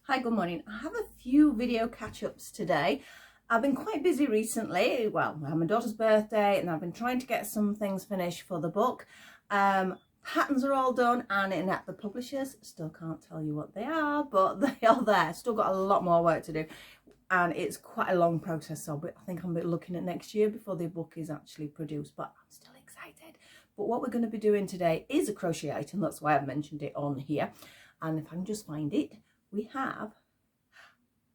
Hi, good morning. I have a few video catch-ups today. I've been quite busy recently. Well, I had my daughter's birthday and I've been trying to get some things finished for the book. Patterns are all done and at the publishers, still can't tell you what they are, but they are there. Still got a lot more work to do and it's quite a long process, so I think I'm looking at next year before the book is actually produced, but I'm still excited. But what we're going to be doing today is a crochet item. That's why I've mentioned it on here. And if I can just find it, we have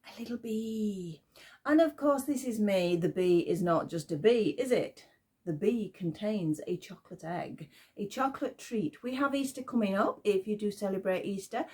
a little bee. And of course, this is me. The bee is not just a bee, is it? The bee contains a chocolate egg, a chocolate treat. We have Easter coming up. If you do celebrate Easter,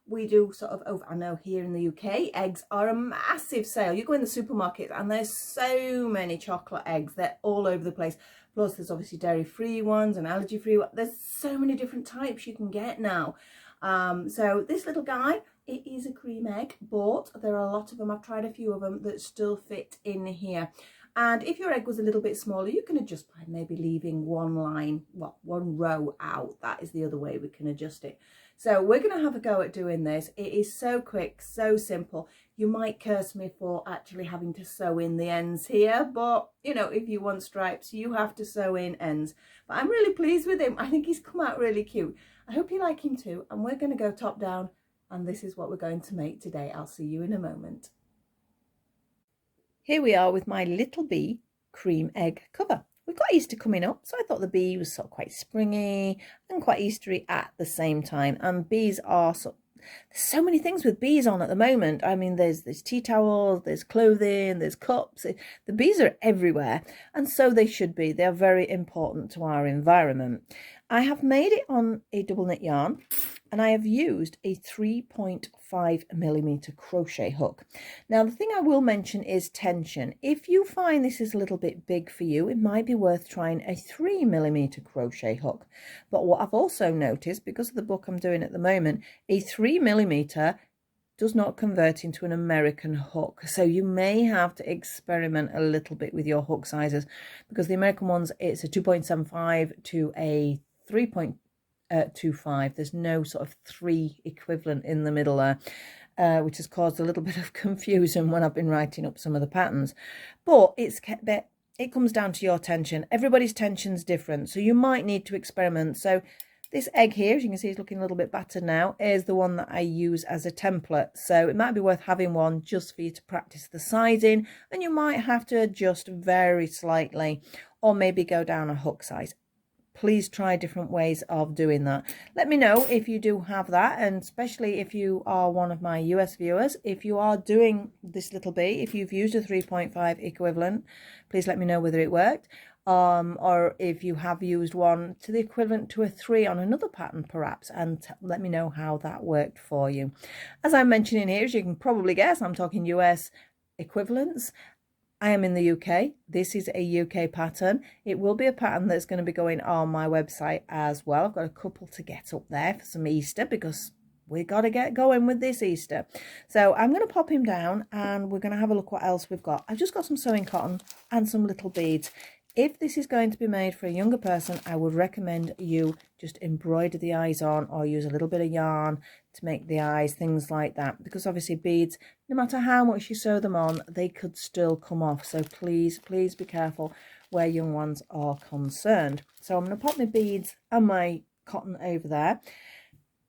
we do sort of over, I know here in the UK, eggs are a massive sale. You go in the supermarket and there's so many chocolate eggs. They're all over the place. Plus there's obviously dairy-free ones and allergy-free ones. There's so many different types you can get now. So this little guy, it is a cream egg, but there are a lot of them. I've tried a few of them that still fit in here. And if your egg was a little bit smaller, you can adjust by maybe leaving one line, well, one row out. That is the other way we can adjust it. So we're going to have a go at doing this. It is so quick, so simple. You might curse me for actually having to sew in the ends here, but you know, if you want stripes, you have to sew in ends. But I'm really pleased with him. I think he's come out really cute. I hope you like him too. And we're going to go top down, and this is what we're going to make today. I'll see you in a moment. Here we are with my little bee cream egg cover. We've got Easter coming up, so I thought the bee was sort of quite springy and quite Eastery at the same time. And bees are there's so many things with bees on at the moment. I mean, there's tea towels, there's clothing, there's cups. The bees are everywhere, and so they should be. They're very important to our environment. I have made it on a double knit yarn, and I have used a 3.5mm crochet hook. Now, the thing I will mention is tension. If you find this is a little bit big for you, it might be worth trying a 3mm crochet hook. But what I've also noticed, because of the book I'm doing at the moment, a 3mm does not convert into an American hook. So you may have to experiment a little bit with your hook sizes, because the American ones, it's a 2.75 to a 3.25. There's no sort of 3 equivalent in the middle there, which has caused a little bit of confusion when I've been writing up some of the patterns. But it comes down to your tension. Everybody's tension's different, so you might need to experiment. So this egg here, as you can see, is looking a little bit battered now, is the one that I use as a template. So it might be worth having one just for you to practice the sizing, and you might have to adjust very slightly, or maybe go down a hook size. Please try different ways of doing that. Let me know if you do have that, and especially if you are one of my US viewers, if you are doing this little bee, if you've used a 3.5 equivalent, please let me know whether it worked, or if you have used one to the equivalent to a 3 on another pattern perhaps, and let me know how that worked for you. As I'm mentioning here, as you can probably guess, I'm talking US equivalents. I am in the UK. This is a UK pattern. It will be a pattern that's going to be going on my website as well. I've got a couple to get up there for some Easter, because we got to get going with this Easter. So I'm going to pop him down and we're going to have a look what else we've got. I've just got some sewing cotton and some little beads. If this is going to be made for a younger person, I would recommend you just embroider the eyes on, or use a little bit of yarn to make the eyes, things like that, because obviously beads, no matter how much you sew them on, they could still come off. So please be careful where young ones are concerned. So I'm going to pop my beads and my cotton over there.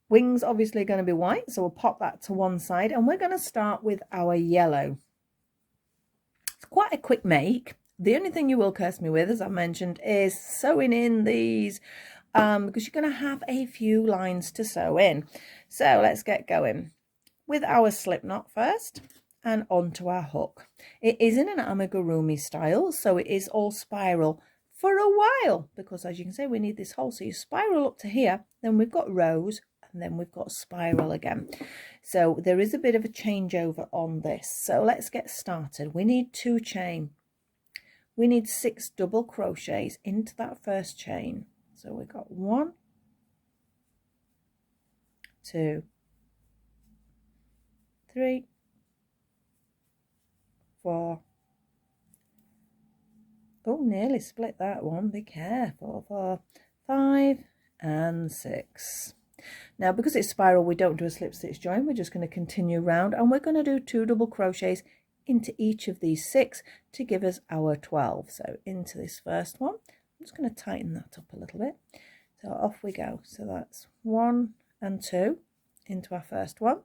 Wings obviously going to be white, so we'll pop that to one side, and we're going to start with our yellow. It's quite a quick make. The only thing you will curse me with, as I mentioned, is sewing in these, because you're going to have a few lines to sew in. So let's get going with our slip knot first, and onto our hook. It is in an amigurumi style, so it is all spiral for a while, because as you can see, we need this hole. So you spiral up to here, then we've got rows, and then we've got spiral again. So there is a bit of a changeover on this. So let's get started. We need 2 chain. We need 6 double crochets into that first chain. So we've got 1, 2, 3, 4. Oh, nearly split that one. Be careful. 4, 5, and 6. Now because it's spiral, we don't do a slip stitch join, we're just going to continue round, and we're going to do 2 double crochets into each of these 6 to give us our 12. So into this first one, I'm just going to tighten that up a little bit. So off we go. So that's 1 and 2 into our first one.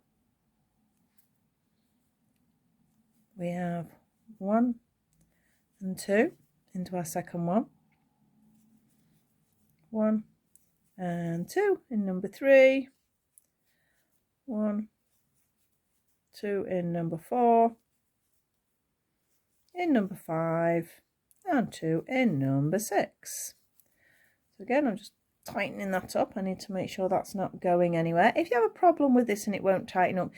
We have 1 and 2 into our second one. 1 and 2 in number 3. 1, 2 in number 4. In number 5 and 2 in number 6. So again, I'm just tightening that up. I need to make sure that's not going anywhere. If you have a problem with this and it won't tighten up,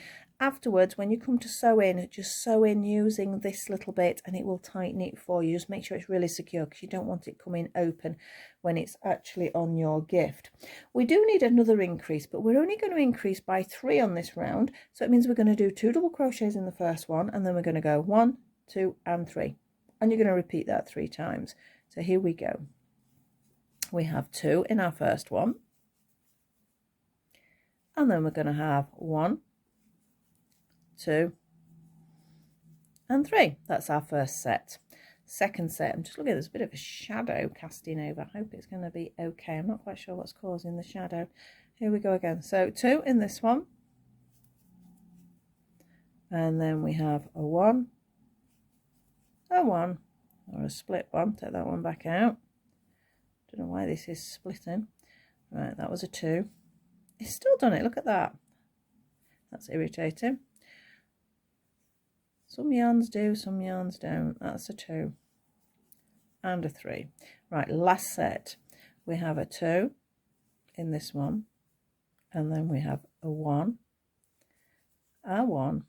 afterwards when you come to sew in, just sew in using this little bit and it will tighten it for you. Just make sure it's really secure because you don't want it coming open when it's actually on your gift. We do need another increase, but we're only going to increase by 3 on this round, so it means we're going to do 2 double crochets in the first one, and then we're going to go 1, 2 and 3, and you're going to repeat that 3 times. So here we go. We have 2 in our first one, and then we're going to have 1, 2 and 3. That's our first set. Second set, I'm just looking, there's a bit of a shadow casting over. I hope it's going to be okay. I'm not quite sure what's causing the shadow. Here we go again. So 2 in this one, and then we have a 1, or a split one. Take that one back out. Don't know why this is splitting. Right, that was a 2. It's still done it, look at that. That's irritating. Some yarns do, some yarns don't. That's a 2 and a 3. Right, last set. We have a 2 in this one, and then we have a 1, a 1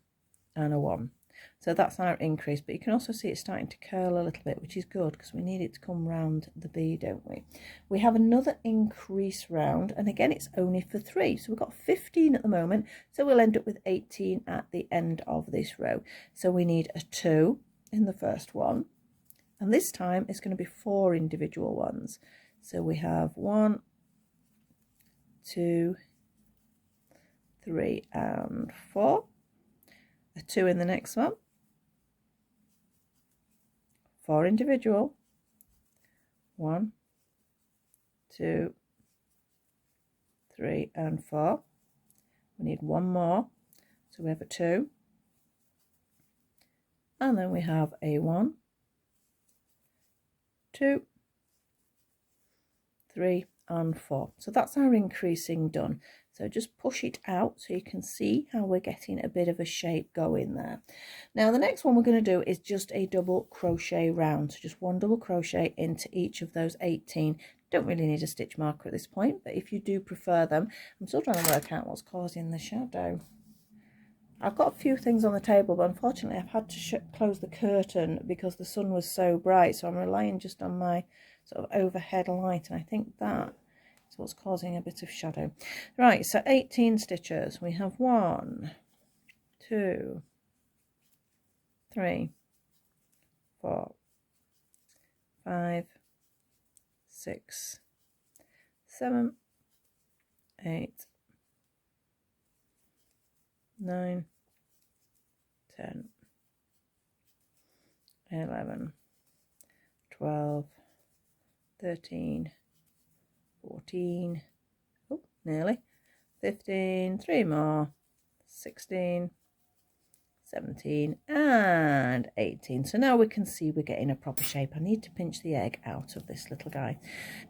and a 1. So that's our increase, but you can also see it's starting to curl a little bit, which is good because we need it to come round the bee, don't we? We have another increase round, and again it's only for 3, so we've got 15 at the moment, so we'll end up with 18 at the end of this row. So we need a 2 in the first one, and this time it's going to be 4 individual ones. So we have 1, 2, 3 and 4. A 2 in the next one, 4 individual, 1, 2, 3 and 4. We need 1 more, so we have a 2, and then we have a 1, 2, 3 and 4. So that's our increasing done. So just push it out so you can see how we're getting a bit of a shape going there. Now the next one we're going to do is just a double crochet round. So just 1 double crochet into each of those 18. Don't really need a stitch marker at this point, but if you do prefer them, I'm still trying to work out what's causing the shadow. I've got a few things on the table, but unfortunately I've had to close the curtain because the sun was so bright, so I'm relying just on my sort of overhead light, and I think that is what's causing a bit of shadow. Right, so 18 stitches. We have 1, 2, 3, 4, 5, 6, 7, 8, 9, 10, 11, 12, 13, 14, oh, nearly, 15, 3 more, 16, 17 and 18. So now we can see we're getting a proper shape. I need to pinch the egg out of this little guy.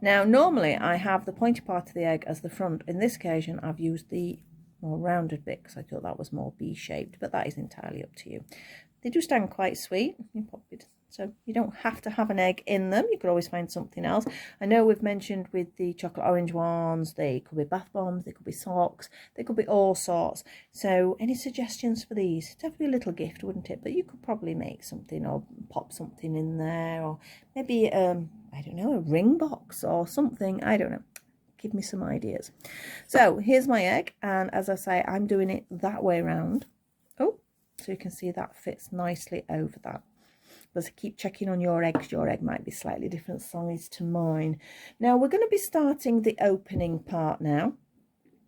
Now normally I have the pointy part of the egg as the front. In this occasion I've used the more rounded bit because I thought that was more B-shaped, but that is entirely up to you. They do stand quite sweet, so you don't have to have an egg in them. You could always find something else. I know we've mentioned with the chocolate orange ones, they could be bath bombs, they could be socks, they could be all sorts. So any suggestions for these? Definitely a little gift, wouldn't it? But you could probably make something or pop something in there, or maybe I don't know, a ring box or something. I don't know. Give me some ideas. So here's my egg, and as I say, I'm doing it that way around. Oh, so you can see that fits nicely over that. But keep checking on your eggs. Your egg might be slightly different size to mine. Now we're going to be starting the opening part now.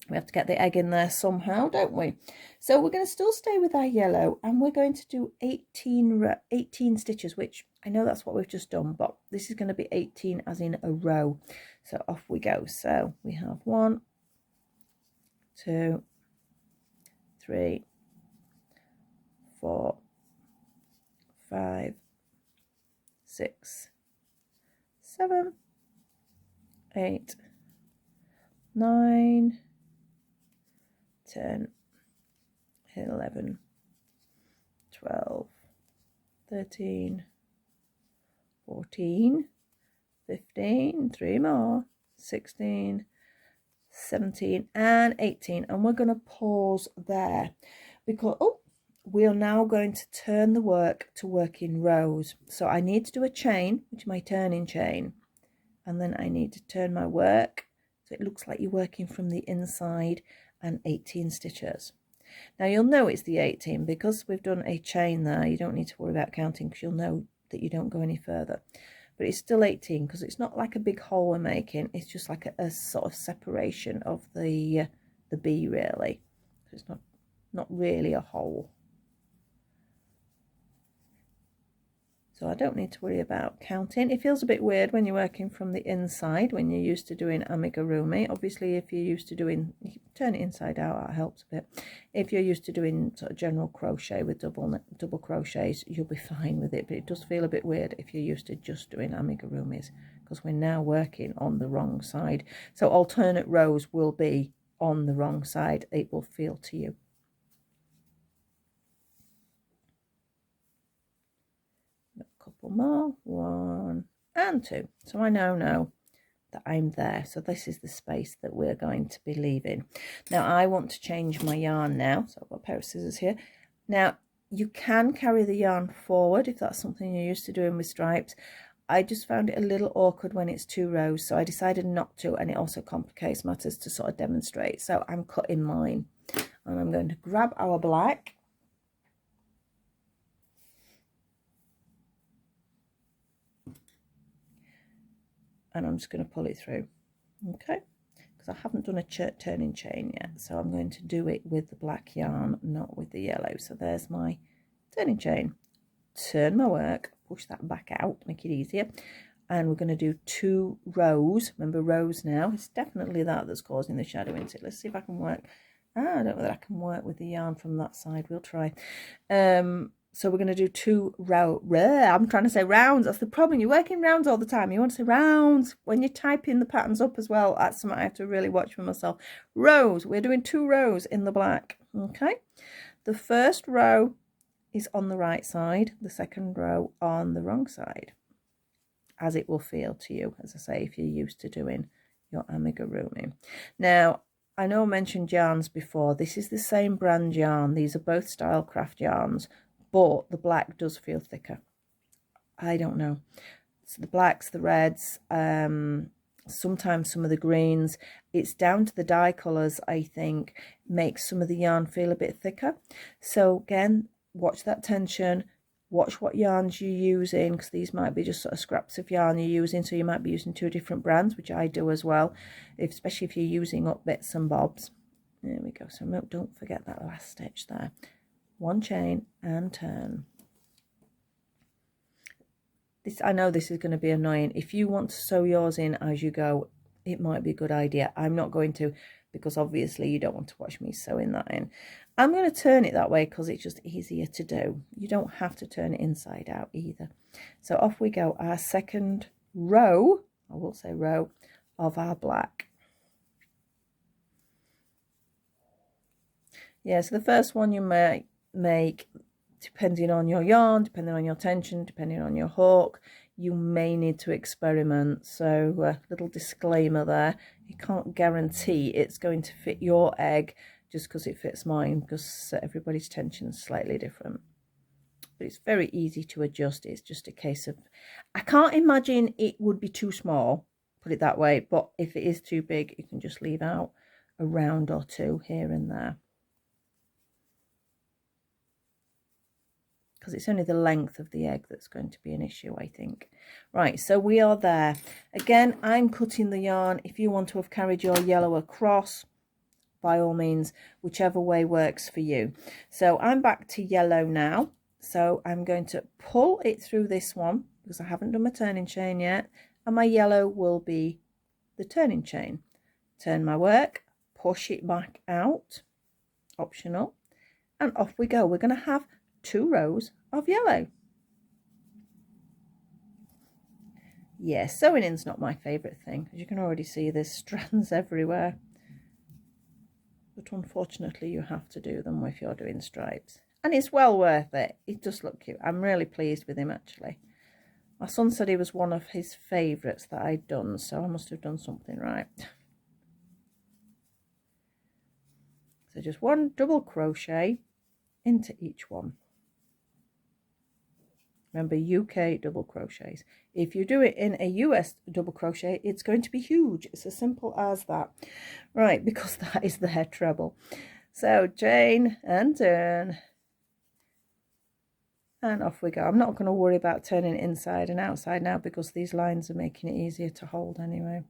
We have to get the egg in there somehow, don't we? So we're going to still stay with our yellow, and we're going to do 18 stitches, which I know that's what we've just done, but this is going to be 18 as in a row. So off we go. So we have 1, 2, 3, 4, 5, 6, 7, 8, 9, 10, 11, 12, 13, 14, 15, 3 more, 16, 17 and 18, and we're going to pause there because we are now going to turn the work to work in rows. So I need to do a chain, which is my turning chain, and then I need to turn my work so it looks like you're working from the inside, and 18 stitches. Now you'll know it's the 18 because we've done a chain there. You don't need to worry about counting because you'll know that you don't go any further, but it's still 18 because it's not like a big hole we're making. It's just like a sort of separation of the bee, really. So it's not really a hole. So I don't need to worry about counting. It feels a bit weird when you're working from the inside, when you're used to doing amigurumi. Obviously, if you're used to doing, you can turn it inside out, that helps a bit. If you're used to doing sort of general crochet with double crochets, you'll be fine with it. But it does feel a bit weird if you're used to just doing amigurumis, because we're now working on the wrong side. So alternate rows will be on the wrong side. It will feel to you. Couple more, 1 and 2. So I now know that I'm there. So this is the space that we're going to be leaving. Now I want to change my yarn now. So I've got a pair of scissors here. Now you can carry the yarn forward if that's something you're used to doing with stripes. I just found it a little awkward when it's 2 rows, so I decided not to, and it also complicates matters to sort of demonstrate. So I'm cutting mine, and I'm going to grab our black. And I'm just going to pull it through, okay, because I haven't done a turning chain yet, so I'm going to do it with the black yarn, not with the yellow. So there's my turning chain, turn my work, push that back out, make it easier, and we're going to do 2 rows. Remember, rows now, it's definitely that's causing the shadow, isn't it? Let's see if I can work. I don't know whether I can work with the yarn from that side. We'll try. So we're going to do 2 I'm trying to say rounds. That's the problem. You're working rounds all the time. You want to say rounds when you're typing the patterns up as well. That's something I have to really watch for myself. Rows. We're doing 2 rows in the black. Okay. The first row is on the right side. The second row on the wrong side, as it will feel to you, as I say, if you're used to doing your amigurumi. Now, I know I mentioned yarns before. This is the same brand yarn. These are both Stylecraft yarns, but the black does feel thicker. I don't know. So the blacks, the reds, sometimes some of the greens. It's down to the dye colours, I think, makes some of the yarn feel a bit thicker. So again, watch that tension. Watch what yarns you're using, because these might be just sort of scraps of yarn you're using. So you might be using 2 different brands, which I do as well, especially if you're using up bits and bobs. There we go. So don't forget that last stitch there. 1 chain and turn. This, I know this is going to be annoying. If you want to sew yours in as you go, it might be a good idea. I'm not going to, because obviously you don't want to watch me sewing that in. I'm going to turn it that way because it's just easier to do. You don't have to turn it inside out either. So off we go. Our second row, I will say row, of our black. Yeah, so the first one you might make, depending on your yarn, depending on your tension, depending on your hook, you may need to experiment. So little disclaimer there, you can't guarantee it's going to fit your egg just because it fits mine, because everybody's tension is slightly different. But it's very easy to adjust. It's just a case of, I can't imagine it would be too small, put it that way, but if it is too big, you can just leave out a round or 2 here and there, because it's only the length of the egg that's going to be an issue, I think. Right, so we are there. Again, I'm cutting the yarn. If you want to have carried your yellow across, by all means, whichever way works for you. So I'm back to yellow now. So I'm going to pull it through this one because I haven't done my turning chain yet, and my yellow will be the turning chain. Turn my work, push it back out, optional, and off we go. We're going to have 2 rows of yellow. Yes, sewing in's not my favourite thing, as you can already see there's strands everywhere, but unfortunately you have to do them if you're doing stripes, and it's well worth it. It does look cute. I'm really pleased with him actually. My son said he was one of his favourites that I'd done, so I must have done something right. So just 1 double crochet into each one. Remember, UK double crochets. If you do it in a US double crochet, it's going to be huge. It's as simple as that. Right, because that is their treble. So chain and turn. And off we go. I'm not going to worry about turning inside and outside now because these lines are making it easier to hold anyway.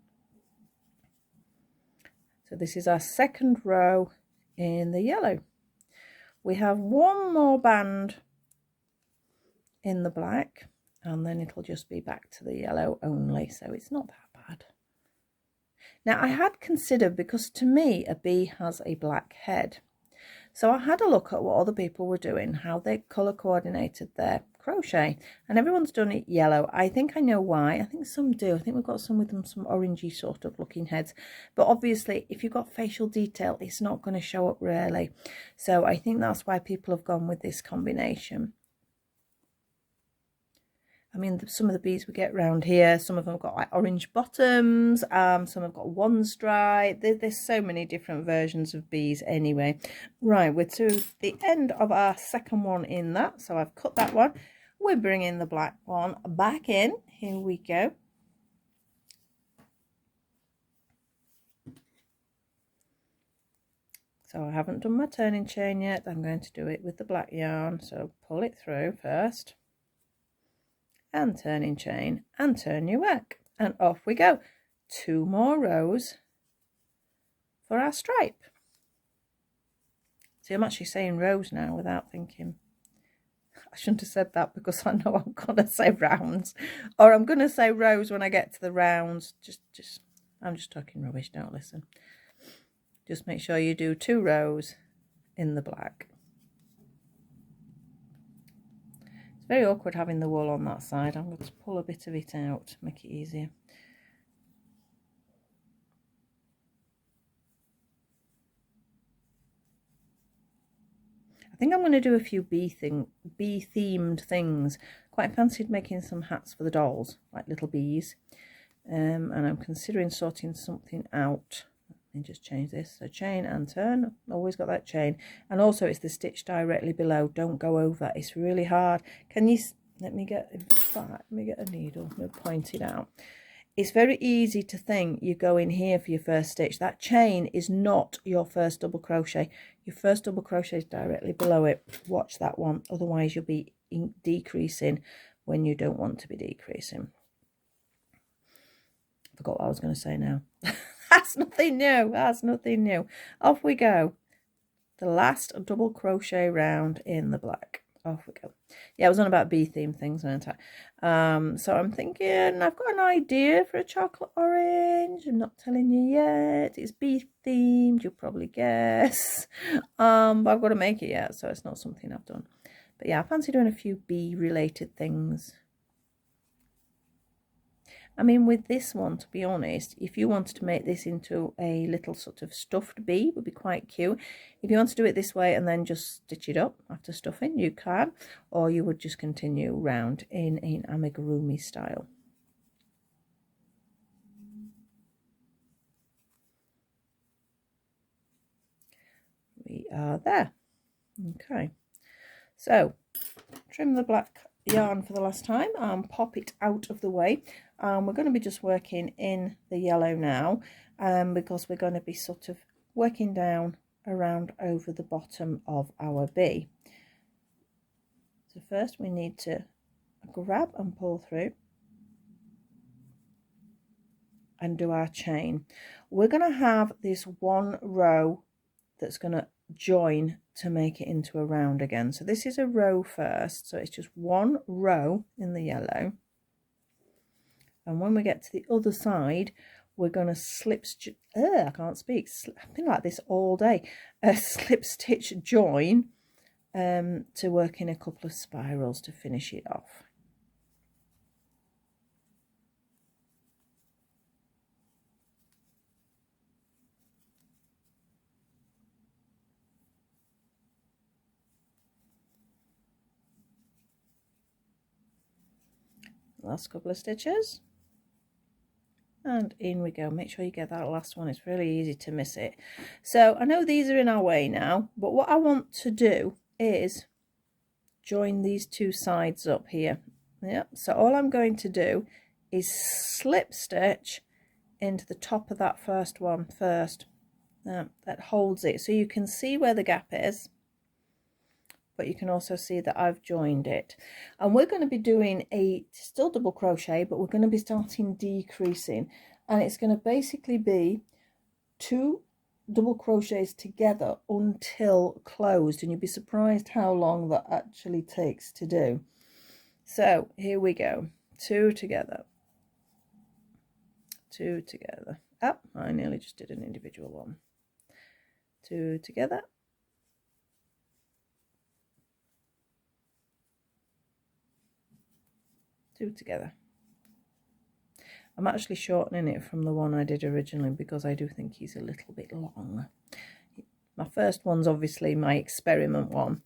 So this is our 2nd row in the yellow. We have 1 more band in the black, and then it'll just be back to the yellow only, so it's not that bad. Now I had considered, because to me a bee has a black head, so I had a look at what other people were doing, how they colour coordinated their crochet, and everyone's done it yellow. I think I know why. I think some do. I think we've got some with them, some orangey sort of looking heads, but obviously if you've got facial detail it's not going to show up really, so I think that's why people have gone with this combination. I mean, some of the bees we get around here, some of them have got like orange bottoms, some have got 1 stripe. There's so many different versions of bees anyway. Right, we're to the end of our 2nd one in that, so I've cut that one. We're bringing the black one back in. Here we go. So I haven't done my turning chain yet. I'm going to do it with the black yarn, so pull it through first. And turning chain and turn your work, and off we go. 2 more rows for our stripe. See, I'm actually saying rows now without thinking. I shouldn't have said that because I know I'm gonna say rounds, or I'm gonna say rows when I get to the rounds. I'm just talking rubbish, don't listen. Just make sure you do 2 rows in the black. It's very awkward having the wool on that side. I'm going to pull a bit of it out to make it easier. I think I'm going to do a few bee-themed things. Quite fancied making some hats for the dolls, like little bees. And I'm considering sorting something out. Let me just change this. So chain and turn. Always got that chain. And also it's the stitch directly below. Don't go over. It's really hard. Can you... Let me get a needle. I'm going to point it out. It's very easy to think you go in here for your first stitch. That chain is not your first double crochet. Your first double crochet is directly below it. Watch that one. Otherwise you'll be decreasing when you don't want to be decreasing. Forgot what I was going to say now. That's nothing new. That's nothing new. Off we go. The last double crochet round in the black. Off we go. Yeah, I was on about bee themed things, weren't I? So I'm thinking I've got an idea for a chocolate orange. I'm not telling you yet. It's bee themed, you'll probably guess. But I've got to make it yet, so it's not something I've done. But yeah, I fancy doing a few bee related things. I mean, with this one, to be honest, if you wanted to make this into a little sort of stuffed bee, it would be quite cute. If you want to do it this way and then just stitch it up after stuffing, you can. Or you would just continue round in an amigurumi style. We are there. Okay. So, trim the black yarn for the last time and pop it out of the way. We're going to be just working in the yellow now, because we're going to be sort of working down around over the bottom of our bee. So first we need to grab and pull through and do our chain. We're going to have this 1 row that's going to join to make it into a round again. So this is a row first, so it's just one row in the yellow, and when we get to the other side, we're going to slip I can't speak, I've been like this all day, a slip stitch join to work in a couple of spirals to finish it off. Last couple of stitches, and in we go. Make sure you get that last one, it's really easy to miss it. So I know these are in our way now, but what I want to do is join these two sides up here. Yeah, so all I'm going to do is slip stitch into the top of that first one first. That holds it, so you can see where the gap is, but you can also see that I've joined it. And we're going to be doing a still double crochet, but we're going to be starting decreasing, and it's going to basically be 2 double crochets together until closed, and you'd be surprised how long that actually takes to do. So here we go, 2 together, 2 together. Oh, I nearly just did an individual one. 2 together, 2 together. I'm actually shortening it from the one I did originally because I do think he's a little bit long. My first one's obviously my experiment one.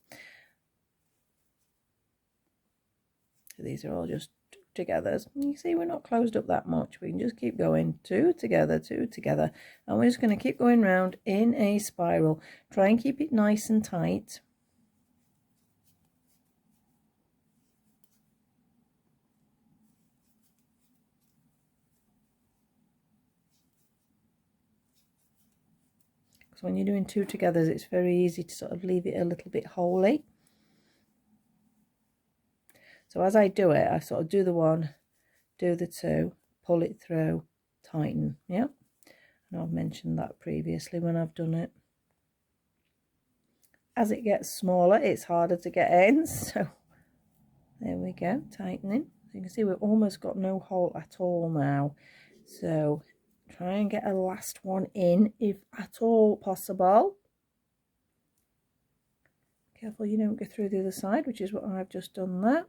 So these are all just 2 togethers. You see, we're not closed up that much. We can just keep going, 2 together, 2 together, and we're just going to keep going round in a spiral. Try and keep it nice and tight. So when you're doing 2 togethers, it's very easy to sort of leave it a little bit holy. So as I do it, I sort of do the 1, do the 2, pull it through, tighten. Yeah, and I've mentioned that previously when I've done it. As it gets smaller, it's harder to get in. So there we go, tightening. So you can see we've almost got no hole at all now. So try and get a last one in if at all possible. Careful you don't go through the other side, which is what I've just done there.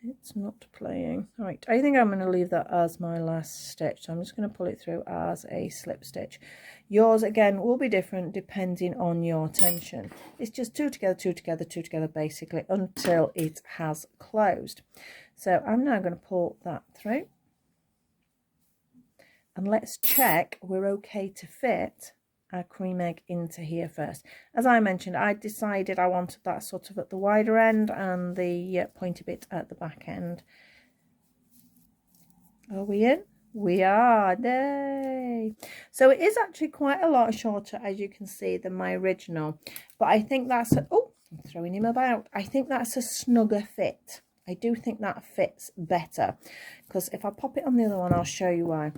It's not playing. Right, I think I'm going to leave that as my last stitch, so I'm just going to pull it through as a slip stitch. Yours again will be different depending on your tension. It's just 2 together, 2 together, 2 together basically until it has closed. So I'm now going to pull that through, and let's check we're okay to fit our cream egg into here first. As I mentioned, I decided I wanted that sort of at the wider end and the pointy bit at the back end. Are we in? We are. Yay! So it is actually quite a lot shorter, as you can see, than my original, but I think that's oh, I'm throwing him about. I think that's a snugger fit. I do think that fits better, because if I pop it on the other one, I'll show you why.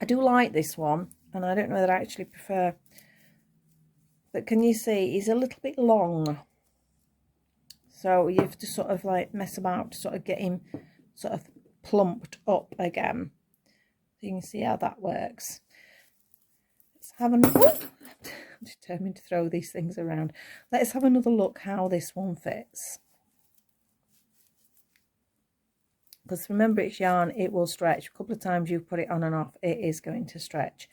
I do like this one, and I don't know that I actually prefer, but can you see he's a little bit long, so you have to sort of like mess about to sort of get him sort of plumped up again. So you can see how that works. Let's have another. I'm determined to throw these things around. Let's have another look how this one fits, because remember, it's yarn, it will stretch. A couple of times you've put it on and off, it is going to stretch.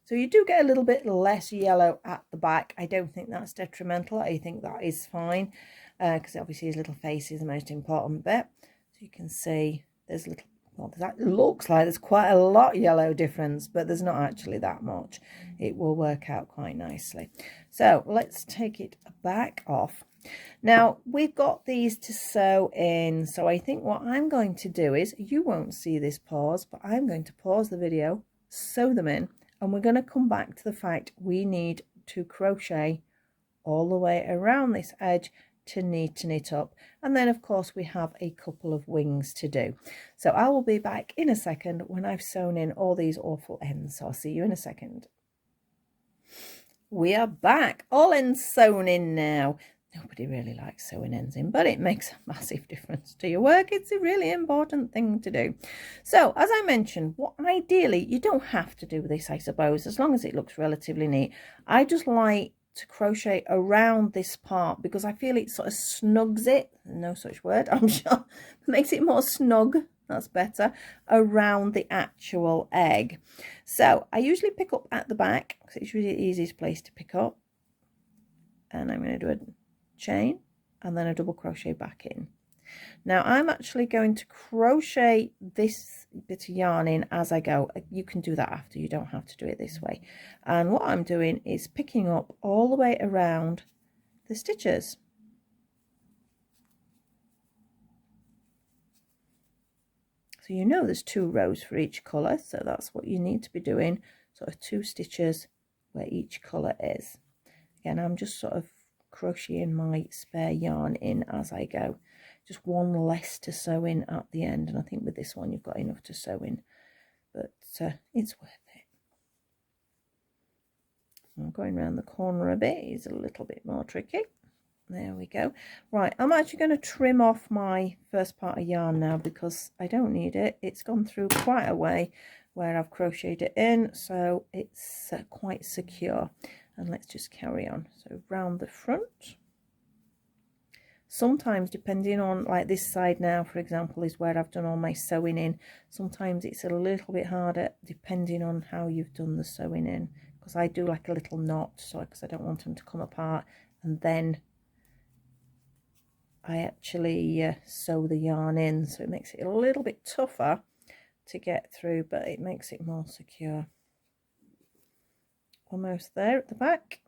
So you do get a little bit less yellow at the back. I don't think that's detrimental. I think that is fine, because obviously his little face is the most important bit. So you can see there's a little, well, that looks like there's quite a lot yellow difference, but there's not actually that much. It will work out quite nicely. So let's take it back off. Now we've got these to sew in, so I think what I'm going to do is, you won't see this pause, but I'm going to pause the video, sew them in, and we're going to come back to the fact we need to crochet all the way around this edge to neaten it up. And then of course we have a couple of wings to do. So I will be back in a second when I've sewn in all these awful ends. So I'll see you in a second. We are back, all ends sewn in now. Nobody really likes sewing ends in, but it makes a massive difference to your work. It's a really important thing to do. So as I mentioned, what ideally, you don't have to do this, I suppose, as long as it looks relatively neat. I just like to crochet around this part because I feel it sort of snugs it, no such word, I'm sure, makes it more snug, that's better, around the actual egg. So I usually pick up at the back because it's really the easiest place to pick up, and I'm going to do a chain and then a double crochet back in. Now I'm actually going to crochet this bit of yarn in as I go. You can do that after, you don't have to do it this way. And what I'm doing is picking up all the way around the stitches. So you know there's 2 rows for each colour, so that's what you need to be doing, sort of 2 stitches where each colour is. Again, I'm just sort of crocheting my spare yarn in as I go. Just one less to sew in at the end, and I think with this one you've got enough to sew in, but it's worth it. I'm going around the corner a bit is a little bit more tricky. There we go. Right, I'm actually going to trim off my first part of yarn now because I don't need it. It's gone through quite a way where I've crocheted it in, so it's quite secure. And let's just carry on. So round the front. Sometimes, depending on, like this side now, for example, is where I've done all my sewing in. Sometimes it's a little bit harder depending on how you've done the sewing in. Because I do like a little knot, so because I don't want them to come apart. And then I actually sew the yarn in. So it makes it a little bit tougher to get through, but it makes it more secure. Almost there at the back,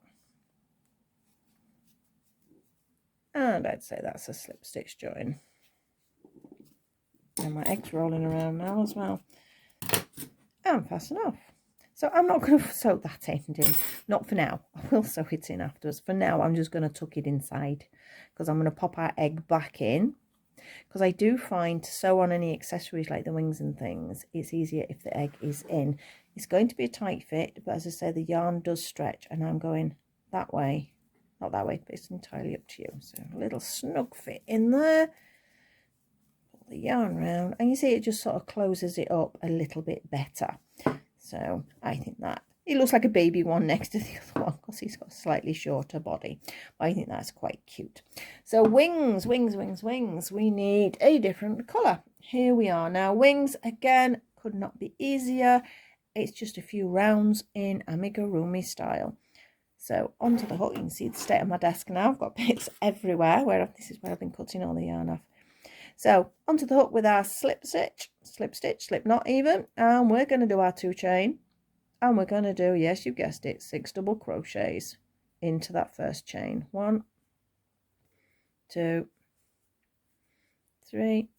and I'd say that's a slip stitch join, and my egg's rolling around now as well, and fasten off. So I'm not going to sew that end in, not for now. I will sew it in afterwards. For now I'm just going to tuck it inside because I'm going to pop our egg back in, because I do find to sew on any accessories like the wings and things, it's easier if the egg is in. It's going to be a tight fit, but as I say, the yarn does stretch, and I'm going that way, not that way, but it's entirely up to you. So a little snug fit in there, pull the yarn round, and you see it just sort of closes it up a little bit better. So I think that it looks like a baby one next to the other one because he's got a slightly shorter body, but I think that's quite cute. So wings, wings, wings, wings, we need a different colour. Here we are now. Wings, again, could not be easier. It's just a few rounds in amigurumi style. So onto the hook. You can see the state of my desk now. I've got bits everywhere. This is where I've been cutting all the yarn off. So onto the hook with our slip stitch, slip knot even, and we're going to do our 2 chain, and we're going to do, yes, you guessed it, 6 double crochets into that first chain. 1, 2, 3,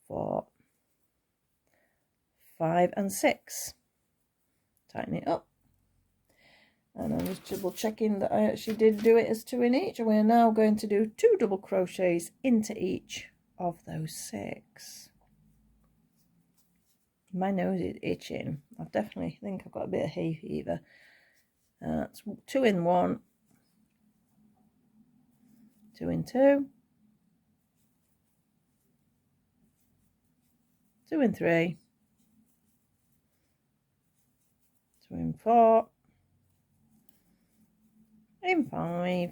4, 5 and 6. Tighten it up, and I'm just double checking that I actually did do it as 2 in each, and we're now going to do 2 double crochets into each of those 6. My nose is itching. I definitely think I've got a bit of hay fever. It's 2 in 1, 2 in 2, 2 in 3, 2 in 4, in 5,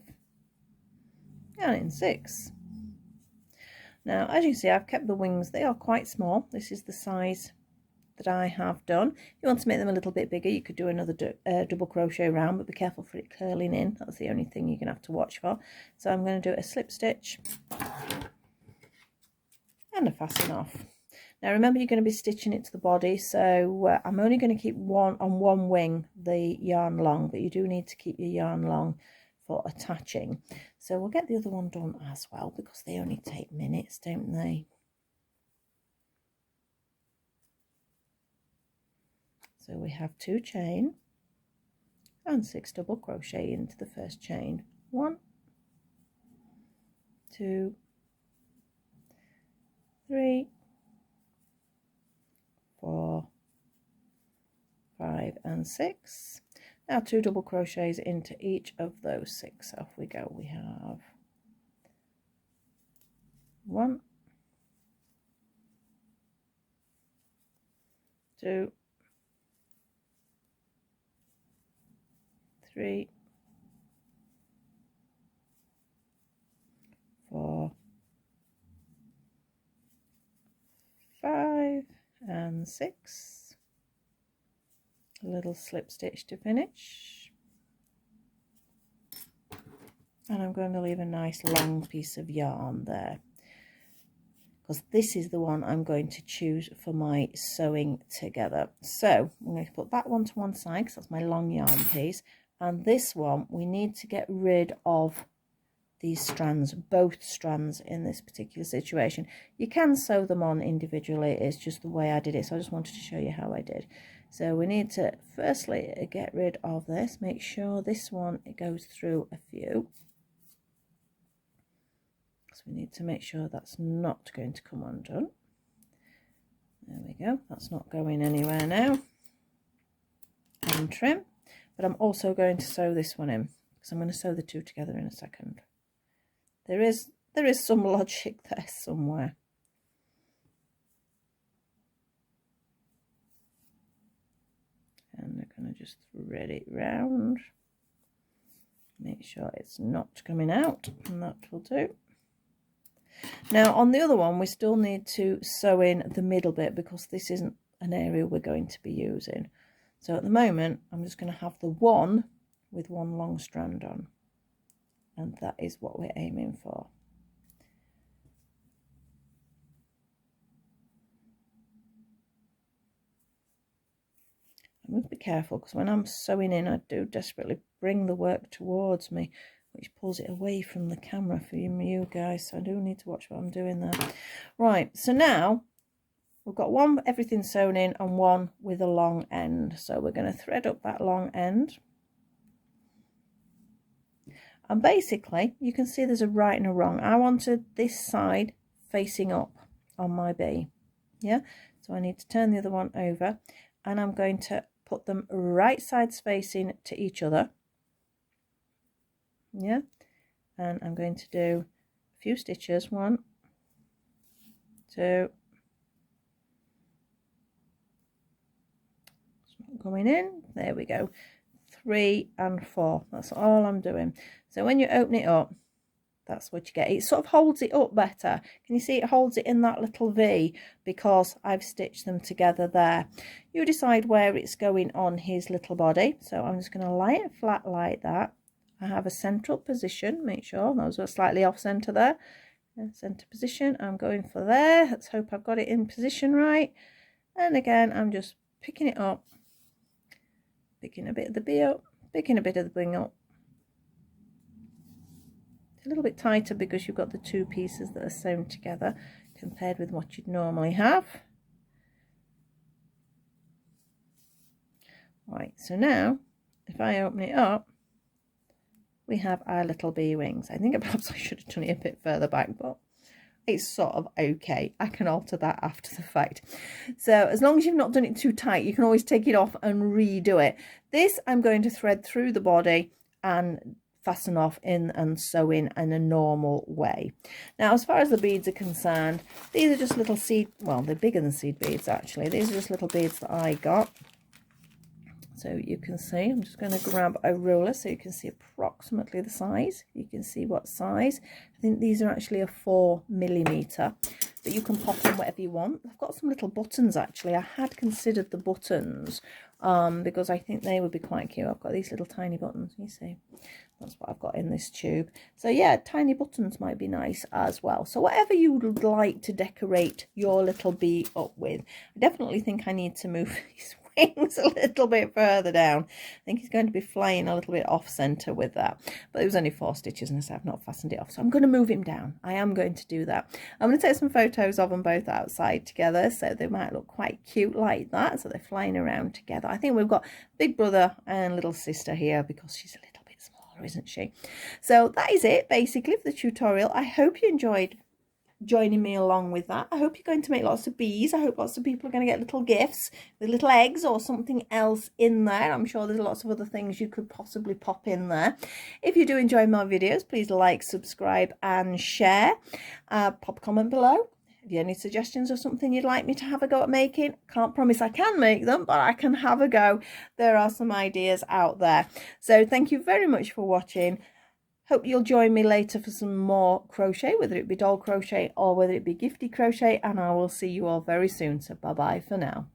and in 6. Now, as you see, I've kept the wings. They are quite small. This is the size that I have done. If you want to make them a little bit bigger, you could do another double crochet round, but be careful for it curling in. That's the only thing you're going to have to watch for. So I'm going to do a slip stitch and a fasten off. Now remember, you're going to be stitching it to the body, so I'm only going to keep one wing the yarn long, but you do need to keep your yarn long for attaching. So we'll get the other one done as well, because they only take minutes, don't they? So we have 2 chain and 6 double crochet into the first chain. 1, 2, 3, 4, 5 and 6. Now 2 double crochets into each of those 6. Off we go. We have 1, 2, 3, 4, 5 and 6. A little slip stitch to finish, and I'm going to leave a nice long piece of yarn there, because this is the one I'm going to choose for my sewing together. So I'm going to put that one to one side because that's my long yarn piece, and this one we need to get rid of these strands, both strands in this particular situation. You can sew them on individually, it's just the way I did it, so I just wanted to show you how I did. So we need to firstly get rid of this, make sure this one it goes through a few. So we need to make sure that's not going to come undone. There we go, that's not going anywhere now. And trim. But I'm also going to sew this one in, because I'm going to sew the two together in a second. There is some logic there somewhere. And we're going to just thread it round. Make sure it's not coming out, and that will do. Now on the other one we still need to sew in the middle bit, because this isn't an area we're going to be using. So at the moment I'm just going to have the one with one long strand on, and that is what we're aiming for. I must be careful, because when I'm sewing in I do desperately bring the work towards me, which pulls it away from the camera for you guys, so I do need to watch what I'm doing there. Right, so now we've got one everything sewn in and one with a long end, so we're going to thread up that long end. And basically you can see there's a right and a wrong. I wanted this side facing up on my bee, yeah, so I need to turn the other one over, and I'm going to put them right sides facing to each other, yeah, and I'm going to do a few stitches, 1, 2, it's not going in, there we go, 3 and 4. That's all I'm doing. So when you open it up, that's what you get. It sort of holds it up better. Can you see it holds it in that little V, because I've stitched them together there. You decide where it's going on his little body. So I'm just going to lie it flat like that. I have a central position, make sure those are slightly off center there. Center position, I'm going for there. Let's hope I've got it in position right. And again I'm just picking it up, picking a bit of the bee up, picking a bit of the wing up. It's a little bit tighter because you've got the two pieces that are sewn together compared with what you'd normally have. Right, so now if I open it up, we have our little bee wings. I think perhaps I should have done it a bit further back, but it's sort of okay. I can alter that after the fact. So as long as you've not done it too tight, you can always take it off and redo it. This I'm going to thread through the body and fasten off in and sew in a normal way. Now as far as the beads are concerned, these are just little seed, well they're bigger than seed beads actually. These are just little beads that I got. So you can see, I'm just going to grab a ruler so you can see approximately the size. You can see what size. I think these are actually a 4mm, but you can pop in whatever you want. I've got some little buttons actually. I had considered the buttons because I think they would be quite cute. I've got these little tiny buttons, you see. That's what I've got in this tube. So yeah, tiny buttons might be nice as well. So whatever you would like to decorate your little bee up with. I definitely think I need to move these wings a little bit further down. I think he's going to be flying a little bit off center with that, but it was only 4 stitches and I've not fastened it off, so I'm going to move him down. I am going to do that. I'm going to take some photos of them both outside together, so they might look quite cute like that. So they're flying around together. I think we've got big brother and little sister here because she's a little bit smaller colour, isn't she? So that is it basically for the tutorial. I hope you enjoyed joining me along with that. I hope you're going to make lots of bees. I hope lots of people are going to get little gifts with little eggs or something else in there. I'm sure there's lots of other things you could possibly pop in there. If you do enjoy my videos, please like, subscribe and share. Pop a comment below. Have you any suggestions of something you'd like me to have a go at making? Can't promise I can make them, but I can have a go. There are some ideas out there. So thank you very much for watching. Hope you'll join me later for some more crochet, whether it be doll crochet or whether it be gifty crochet, and I will see you all very soon. So bye bye for now.